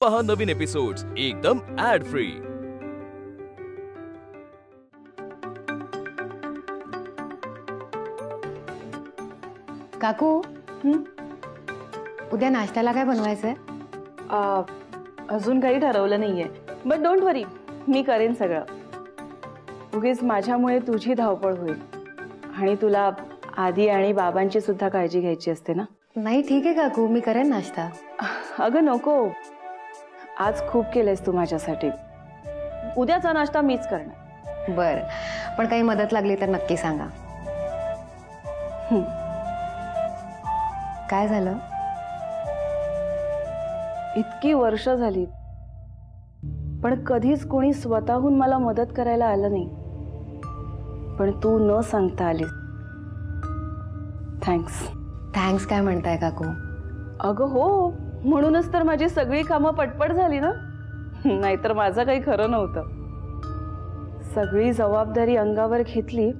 पहा नवीन एपिसोड्स एकदम add free. काकू, उद्या नाश्त्याला काय बनवायचंय? अजून काही ठरवलं नाहीये, बट डोंट वरी, मी करेन सगळं। उगीच माझ्यामुळे तुझी धावपळ होईल आणि तुला आधी आणि बाबांची सुद्धा काळजी घ्यायची असते ना। नाही ठीक आहे काकू, मी करेन नाश्ता। अगं नको, आज खूप केलंयस तू माझ्यासाठी, उद्याचा नाश्ता मीच करणार। बर, पण काही मदत लागली तर नक्की सांगा। काय झालं? इतकी वर्ष झाली पण कधीच कोणी स्वतःहून मला मदत करायला आलं नाही, पण तू न सांगता आलीस। थँक्स। थँक्स काय म्हणताय काकू? अगं हो, म्हणूनच तर माझी सगळी कामं पटपट झाली ना, नाहीतर माझं काही खरं नव्हतं। सगळी जबाबदारी अंगावर घेतली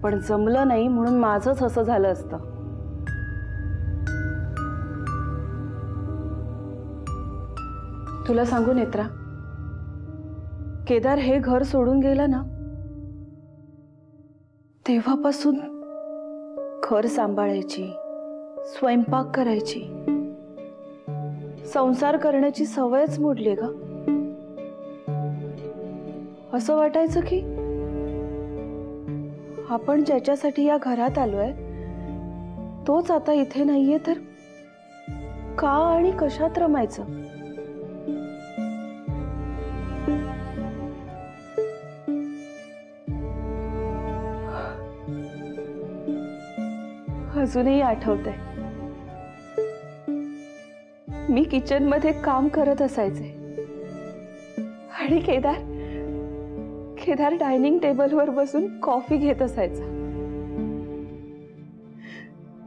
पण जमलं नाही म्हणून माझंच असं झालं असतं। तुला सांगू नेत्रा, केदार हे घर सोडून गेला ना, तेव्हापासून घर सांभाळायची, स्वयंपाक करायची, संसार करण्याची सवयच मोडली ग। असं वाटायचं की आपण ज्याच्यासाठी या घरात आलोय तोच आता इथे नाहीये, तर का आणि कशात रमायचं? अजूनही आठवतंय, मी किचन मध्ये काम करत असायचे आणि केदार डायनिंग टेबलवर बसून कॉफी घेत असायचा।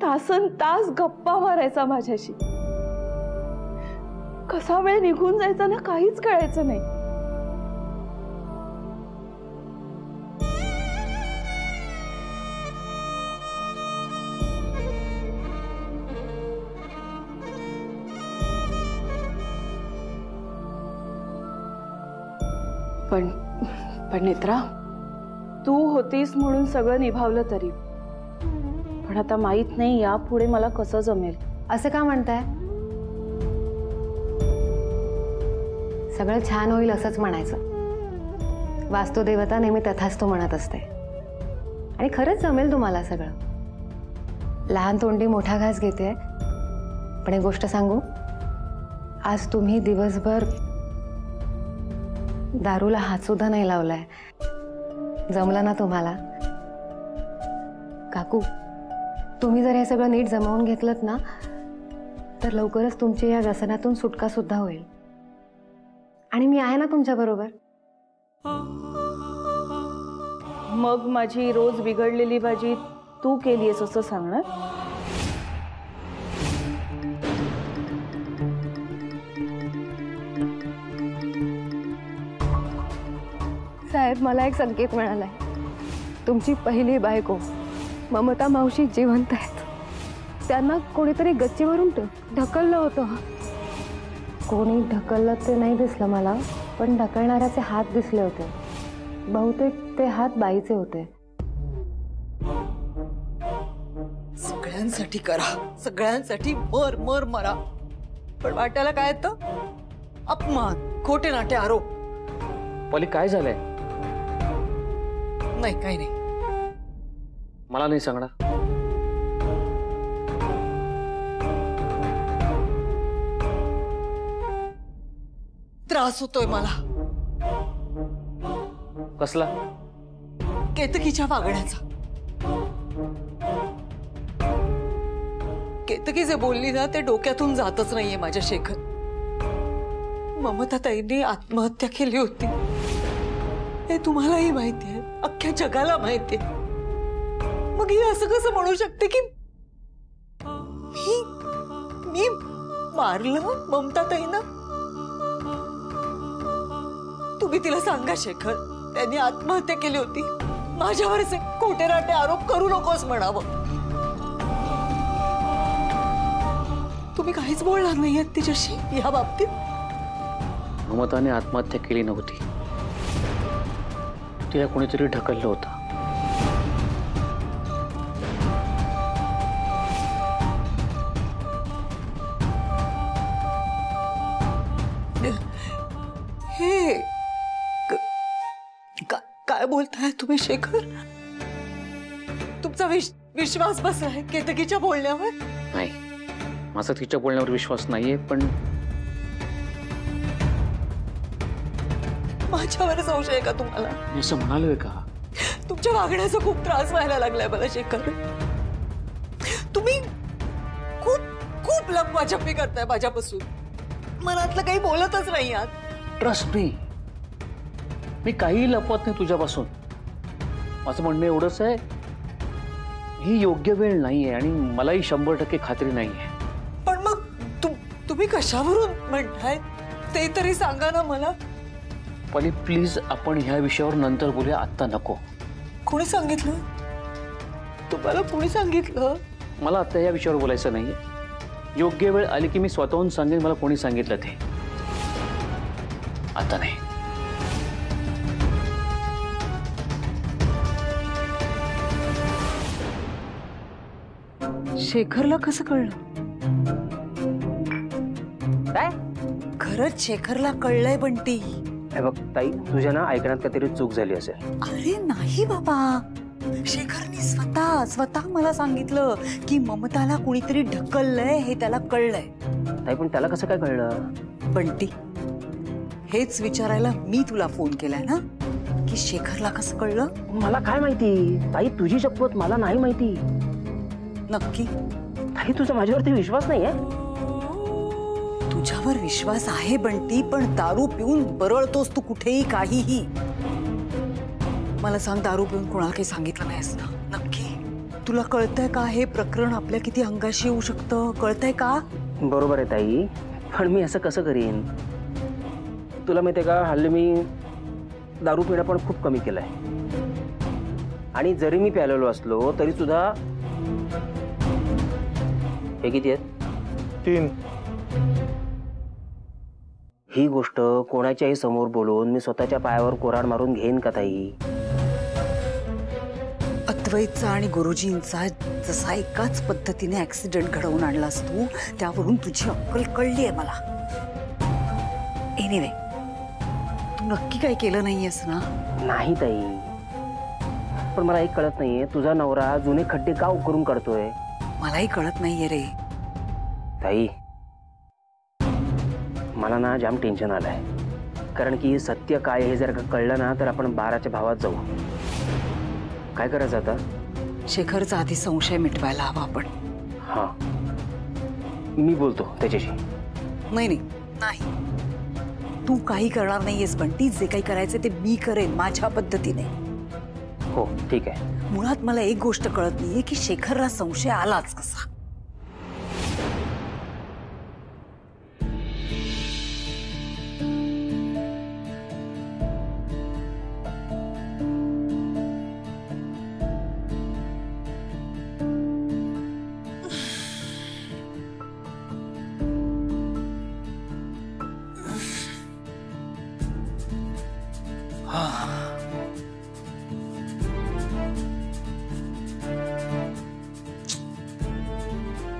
तासन तास गप्पा मारायचा माझ्याशी। कसा वेळ निघून जायचा ना काहीच कळायचं नाही। पण नेत्रा, तू होतीस म्हणून सगळं निभावलं, तरी पण आता माहित नाही यापुढे मला कसं जमेल। असं का म्हणताय? सगळं छान होईल असंच म्हणायचं। वास्तुदेवता नेहमी तथास्तु म्हणत असते आणि खरंच जमेल तुम्हाला सगळं। लहान तोंडी मोठा घास घेते, पण एक गोष्ट सांगू, आज तुम्ही दिवसभर दारूला हात सुद्धा नाही लावलाय। जमलं ना तुम्हाला? काकू, तुम्ही जर हे सगळं नीट जमावून घेतलत ना, तर लवकरच तुमची या व्यसनातून सुटका सुद्धा होईल। आणि मी आहे ना तुमच्या बरोबर। मग माझी रोज बिघडलेली भाजी तू केलीयस असं सांगणार? साहेब, मला एक संकेत मिळालाय। तुमची पहिली बायको ममता मावशी जिवंत आहेत। त्यांना कोणीतरी गच्चीवरून ढकललं होतं। कोणी ढकललं ते नाही दिसलं मला, पण ढकलणाऱ्याचे हात दिसले होते। बहुतेक ते हात बाईचे होते। सगळ्यांसाठी करा, सगळ्यांसाठी मर मर मरा, पण वाटायला काय येतं? अपमान, खोटे नाटे आरोप। पॉली, काय झालंय? नाही, काही नाही। मला नाही सांगणार? त्रास होतोय मला। कसला? केतकीच्या वागण्याचा। केतकी जे बोलली ना ते डोक्यातून जातच नाहीये माझ्या शेखर। ममता ताईंनी आत्महत्या केली होती हे तुम्हालाही माहिती आहे, अख्ख्या जगाला माहिती आहे। मग ही असं कसं म्हणू शकते की मी मारलं ममता ताईंना? तुम्ही तिला सांगा शेखर, त्यांनी आत्महत्या केली होती, माझ्यावरचे खोटे नाटे आरोप करू नकोस म्हणावं। तुम्ही काहीच बोलणार नाहीयेत तिच्याशी या बाबतीत? ममताने आत्महत्या केली नव्हती, तिला कोणीतरी ढकललं होतं. हे काय बोलताय तुम्ही शेखर? तुमचा विश्वास बसलाय केतकीच्या बोलण्यावर? नाही, माझा तिच्या बोलण्यावर विश्वास नाहीये, पण माझ्यावर संशय आहे का तुम्हाला? मी असं म्हणालोय का? तुमच्या वागण्याचा खूप त्रास व्हायला लागलाय मला शेखर. तुम्ही खूप खूप लपवाछपवी करताय माझ्यापासून. मनातलं काही बोलतच नाही आहात. ट्रस्ट मी काही लपवत नाही तुझ्यापासून. माझं म्हणणं एवढंच आहे, ही योग्य वेळ नाहीये आणि मलाही 100% खात्री नाहीये. पण मग तुम्ही कशावरून म्हणताय ते तरी सांगा ना मला. पली प्लीज, आपण ह्या विषयावर नंतर बोलूया, आत्ता नको. कोणी सांगितलं तुम्हाला? कोणी सांगितलं? मला आता या विषयावर बोलायचं नाहीये. योग्य वेळ आली की मी स्वतःहून सांगेन मला कोणी सांगितलं ते. आता नाही. शेखरला कसं कळलं? काय? खरंच शेखरला कळलंय बंटी. हे बघ ताई, तुझ्या ना ऐकण्यात काहीतरी चूक झाली असेल. अरे नाही बाबा, शेखरने स्वतः मला सांगितलं की ममताला कुणीतरी ढकललंय हे त्याला कळलंय. ताई, पण त्याला कसं काय कळलं? बंटी, हेच विचारायला मी तुला फोन केलाय ना की शेखरला कसं कळलं. मला काय माहिती ताई, तुझी शपथ मला नाही माहिती. नक्की? ताई, तुझा माझ्यावरती विश्वास नाहीये? तुझ्यावर विश्वास आहे बंटी, पण दारू पिऊन बरळतोस तू कुठेही काहीही. मला सांग, दारू पिऊन कोणाला काही सांगितलं नाहीस ना? नक्की? तुला कळतंय का हे प्रकरण आपल्या किती अंगाशी येऊ शकतं? कळतंय का? बरोबर आहे ताई, पण मी असं कसं करीन? तुला माहितीये का, हल्ली मी दारू पिणं पण खूप कमी केलंय. आणि जरी मी प्यालेलो असलो तरी सुद्धा. हे किती आहेत? 3. ही गोष्ट कोणाच्याही समोर बोलून मी स्वतःच्या पायावर कोराड मारून घेईन का ताई? अद्वैतचा आणि गुरुजींचा जसा एकाच पद्धतीने ऍक्सिडेंट घडवून आणलास तू, त्यावरून तुझी अक्कल कळली आहे मला. एनिवे, तू नक्की काय केलं नाहीयेस ना? नाही ताई, पण मला एक कळत नाहीये, तुझा नवरा जुने खड्डे का उकरून काढतोय? मलाही कळत नाहीये रे. ताई, मला ना जाम टेन्शन आलंय. कारण की सत्य काय हे जर का कळलं ना तर आपण 12च्या भावात जाऊ. काय करायचं आता? शेखरचा आधी संशय मिटवायला हवा आपण. हा, मी बोलतो त्याच्याशी. नाही, तू काही करणार नाहीयेस बंटी. जे काही करायचं ते मी करेन माझ्या पद्धतीने. हो, ठीक आहे. मुळात मला एक गोष्ट कळत नाहीये की शेखरला संशय आलाच कसा.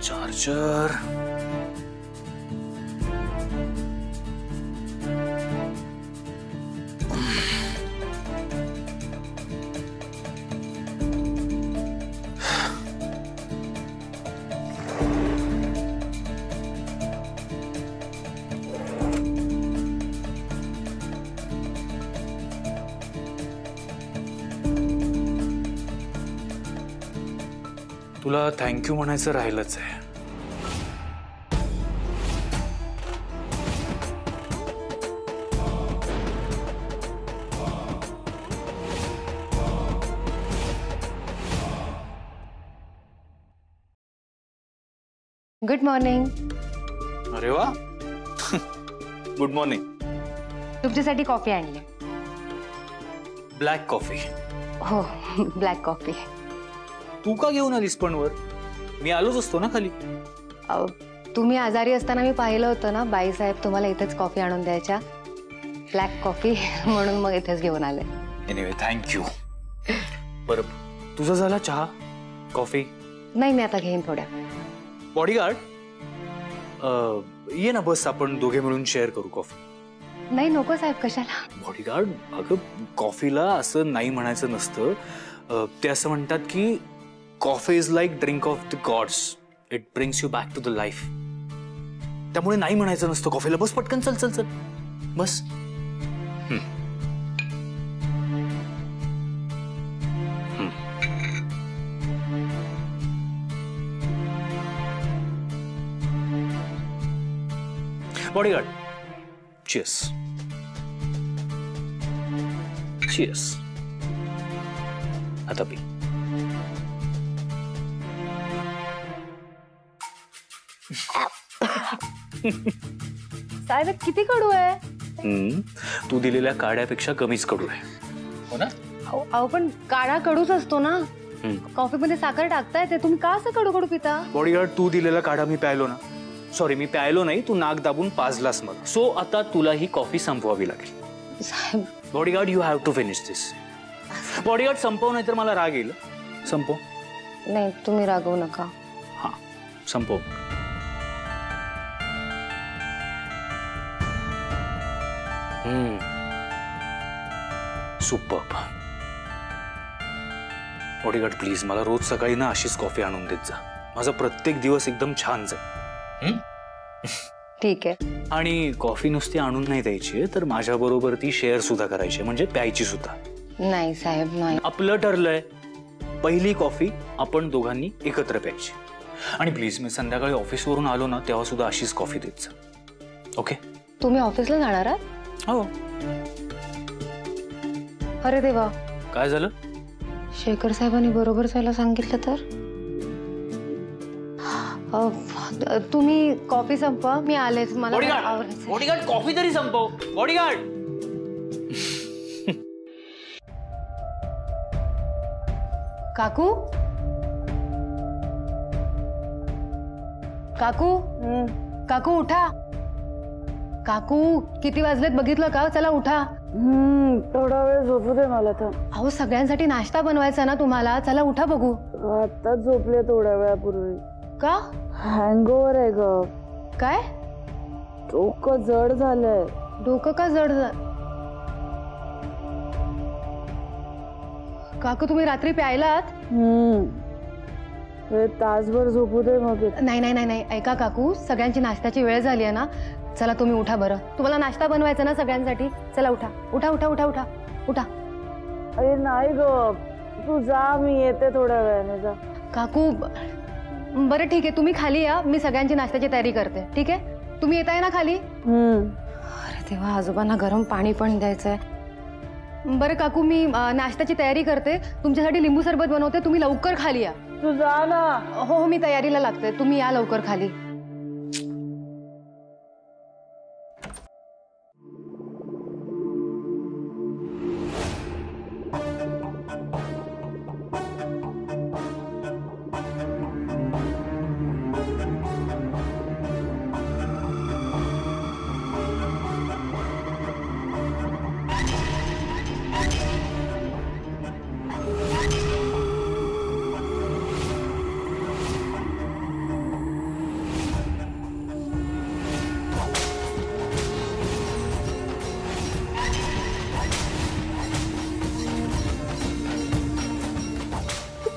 चार्जर. तुला थँक्यू म्हणायचं राहिलंच आहे. Good morning. अरे वा. Good morning. तुमच्यासाठी कॉफी आणली. Black coffee. हो, ब्लॅक कॉफी. तू का घेऊन आलीस पण वर? मी आलोच असतो ना खाली. तुम्ही आजारी असताना मी पाहिलं होतं ना, बाईसाहेब तुम्हाला इथेच कॉफी आणून द्यायच्या. ब्लॅक कॉफी म्हणून मग इथेच घेऊन आले. Anyway thank you. बरं तुझा झाला चहा कॉफी? नाही, मी आता घेईन थोड्या. बॉडीगार्ड ये ना बस, आपण दोघे मिळून शेअर करू कॉफी. नाही नको साहेब, कशाला? बॉडीगार्ड अगं कॉफीला असं नाही म्हणायचं नसतं. ते असं म्हणतात की coffee is like drink of the gods, it brings you back to the life. त्यामुळे नाही म्हणायचं नसतं कॉफीला. बस पटकन, चल चल चल बस. Bodyguard cheers. चीयर्स. आता पी. साहेब किती कडू आहे? तू दिलेल्या काड्यापेक्षा कमीच कडू आहे. हो ना? अहो पण काढा कडूच असतो ना. कॉफी मध्ये साखर टाकता येते, तुम्ही का असं कडू कडू पिता? बॉडीगार्ड तू दिलेला काढा मी प्यायलो ना. सॉरी मी प्यायलो नाही, तू नाक दाबून पाजलास मला. सो आता तुला ही कॉफी संपवावी लागेल. साहेब bodyguard you have to finish this. Bodyguard संपव नाही तर मला राग येईल. संपव. नाही, तुम्ही रागवू नका. हा संपव. सुपर्ब. बॉडीगार्ड प्लीज मला रोज सकाळी ना अशीच कॉफी आणून देत जा. माझा प्रत्येक दिवस एकदम छान जाईल. ठीक आहे. आणि कॉफी नुसती आणून नाही द्यायची तर माझ्या बरोबर ती शेअर सुद्धा करायची, म्हणजे प्यायची सुद्धा. नाही साहेब नाही. आपलं ठरलंय पहिली कॉफी आपण दोघांनी एकत्र प्यायची. आणि प्लीज मी संध्याकाळी ऑफिसवरून आलो ना तेव्हा सुद्धा अशीच कॉफी देत जा. ओके? तुम्ही ऑफिसला जाणार आहात? हो. अरे देवा, काय झालं? शेखर साहेबांनी बरोबर जायला सांगितलं तर? तुम्ही कॉफी संपवा, मी आलेच. मला आवरायचं. बॉडीगार्ड कॉफी तरी संपव. बॉडीगार्ड. काकू, काकू, काकू उठा. काकू किती वाजलेत बघितलं का? चला उठा. थोडा वेळ झोपू दे मला तर. अहो सगळ्यांसाठी नाश्ता बनवायचा ना तुम्हाला. चला उठा बघू. आता झोपले थोड्या वेळापूर्वी. का? हँगओव्हर आहे ग. काय? डोकं जड झालंय. डोकं का जड काकू तुम्ही रात्री प्यायलात? तासभर झोपू दे मग. नाही नाही नाही नाही, ऐका काकू, सगळ्यांची नाश्त्याची वेळ झाली आहे ना. चला तुम्ही उठा बरं. तुम्हाला नाश्ता बनवायचा ना सगळ्यांसाठी. चला उठा उठा उठा उठा उठा उठा. अरे नाही ग, तू जा, मी येते थोड्या वेळाने. जा. काकू बरं ठीक आहे, तुम्ही खाली या, मी सगळ्यांची नाश्त्याची तयारी करते. ठीक आहे? तुम्ही येताय ना खाली? अरे तेव्हा आजोबांना गरम पाणी पण द्यायचंय. बरं काकू, मी नाश्त्याची तयारी करते, तुमच्यासाठी लिंबू सरबत बनवते. तुम्ही लवकर खाली या. तू जा ना. हो हो, मी तयारीला लागते, तुम्ही या लवकर खाली.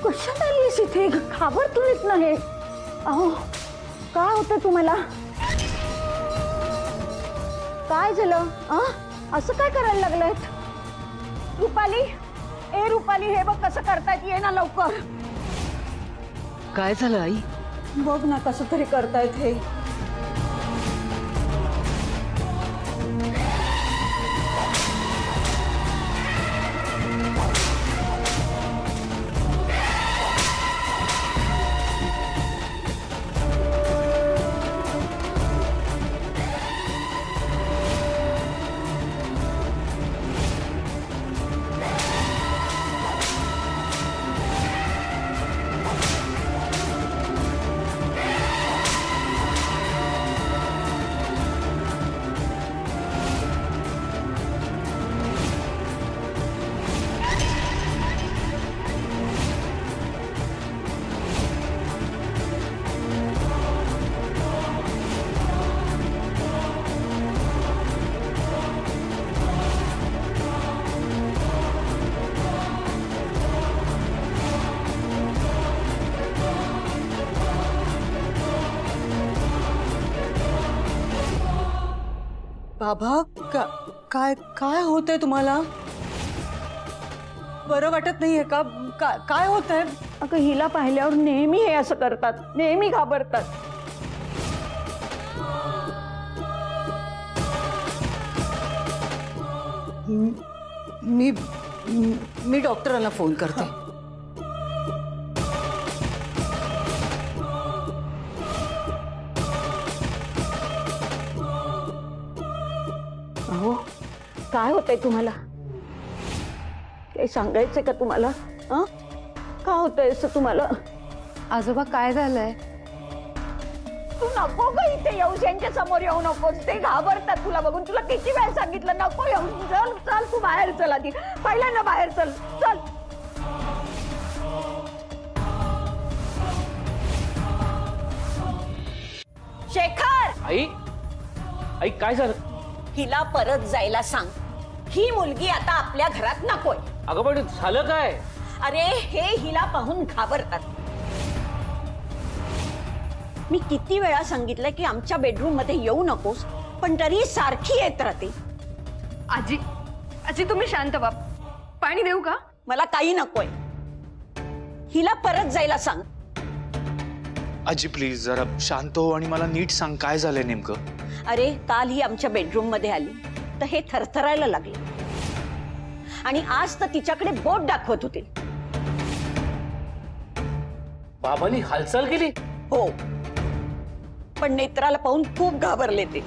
कशात आलीस इथे? घाबरतोयच नाही. अहो काय होतं तुम्हाला? काय झालं? असं काय करायला लागलायत? रुपाली, ए रुपाली, हे बघ कसं करतायत. ये ना लवकर. काय झालं आई? बघ ना कसं तरी करतायत हे. बाबा काय काय होतंय तुम्हाला? बरं वाटत नाहीये का? काय होतंय? अगं हिला पाहिल्यावर नेहमी हे असं करतात, नेहमी घाबरतात. मी डॉक्टरांना फोन करते. अहो काय होतंय तुम्हाला? ते सांगायचंय का तुम्हाला? का होतंय असं तुम्हाला? आजोबा काय झालंय? तू नको ग इथे येऊस, यांच्या समोर येऊ नकोस. ते घाबरतात तुला बघून. तुला किती वेळ सांगितलं नको येऊ. चल चल तू बाहेर चल, आधी पहिल्यांदा बाहेर चल. चल शेखर, आई आई काय झालं? हिला परत जायला सांग. ही मुलगी आता आपल्या घरात नकोय. अगं पण झालं काय? अरे हे हिला पाहून घाबरतात. मी किती वेळा सांगितलं की आमच्या बेडरूम मध्ये येऊ नकोस, पण तरी सारखी येत राहते. आजी आजी तुम्ही शांत व्हा. पाणी देऊ का? मला काही नकोय. हिला परत जायला सांग. आजी प्लीज जरा शांत हो आणि मला नीट सांग काय झालंय नेमकं. अरे काल ही आमच्या बेडरूम मध्ये आली तर हे थरथरायला लागले आणि आज तर तिच्याकडे बोट दाखवत होते. बाबांनी हालचाल केली? हो, पण नेत्राला पाहून खूप घाबरले ते.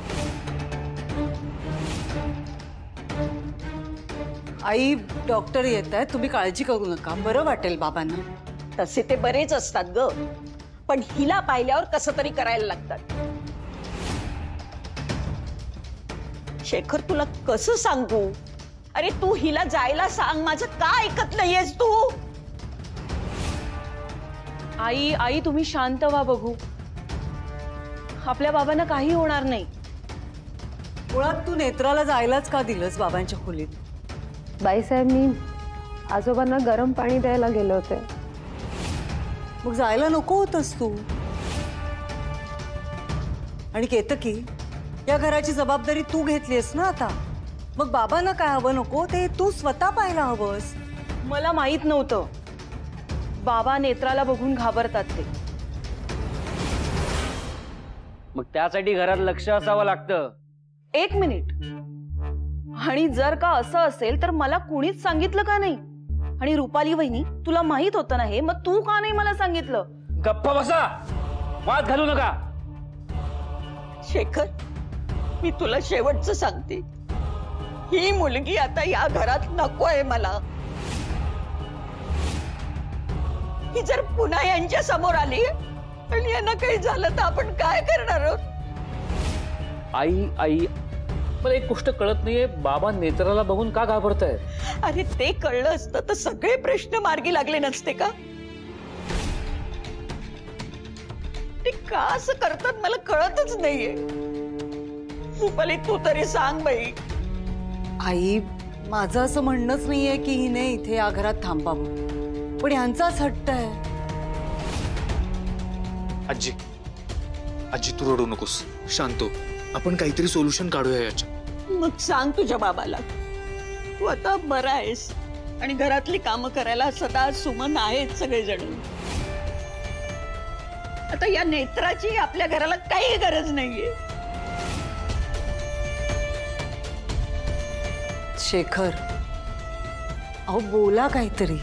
आई डॉक्टर येत आहेत, तुम्ही काळजी करू नका. बरं वाटेल बाबांना. तसे ते बरेच असतात ग, पण हिला पाहिल्यावर कसं तरी करायला लागतात. शेखर तुला कसं सांगू? अरे तू हिला जायला सांग. माझं का ऐकत नाहीयेस तू? आई आई तुम्ही शांत व्हा बघू. आपल्या बाबांना काही होणार नाही. मुळात तू नेत्राला जायलाच का दिलंस बाबांच्या खोलीत? बाईसाहेब मी आजोबांना गरम पाणी द्यायला गेले होते. मग जायला नको होतस तू? आणि केतकी, या घराची जबाबदारी तू घेतलीस ना आता. मग बाबांना काय हवं नको ते तू स्वतः पाहायला हवंस. मला माहित नव्हतं बाबा नेत्राला बघून घाबरतात ते. मग त्यासाठी घरात लक्ष असावं लागतं. एक मिनिट. आणि जर का असं असेल तर मला कुणीच सांगितलं का नाही? आणि रुपाली वहिनी तुला माहित होतं ना हे, मग तू का नाही मला सांगितलं? गप्पा बसा, वाद घालू नका. शेखर मी तुला शेवटचं सांगते, ही मुलगी आता या घरात नकोय मला. ही जर पुन्हा यांच्या समोर आली आणि यांना काही झालं तर आपण काय करणार आहोत? आई आई मला एक गोष्ट कळत नाहीये, बाबा नेत्राला बघून का घाबरताय? अरे ते कळलं असतं तर सगळे प्रश्न मार्गी लागले नसते का? ते का असं करतात मला कळतच नाहीये. रुपाली तू तरी सांग बाई. आई माझं असं म्हणणंच नाहीये की हिने इथे या घरात थांबावं, पण यांचाच हट्ट आहे. आजी आजी तू रडू नकोस, शांत हो. आपण काहीतरी सोल्युशन काढूया याच्या. मग सांग तुझ्या बाबाला तू आता बरा आहेस आणि घरातली कामं करायला सदा सुमन आहेत सगळेजण. आता या नेत्राची आपल्या घराला काही गरज नाहीये. शेखर अहो बोला काहीतरी.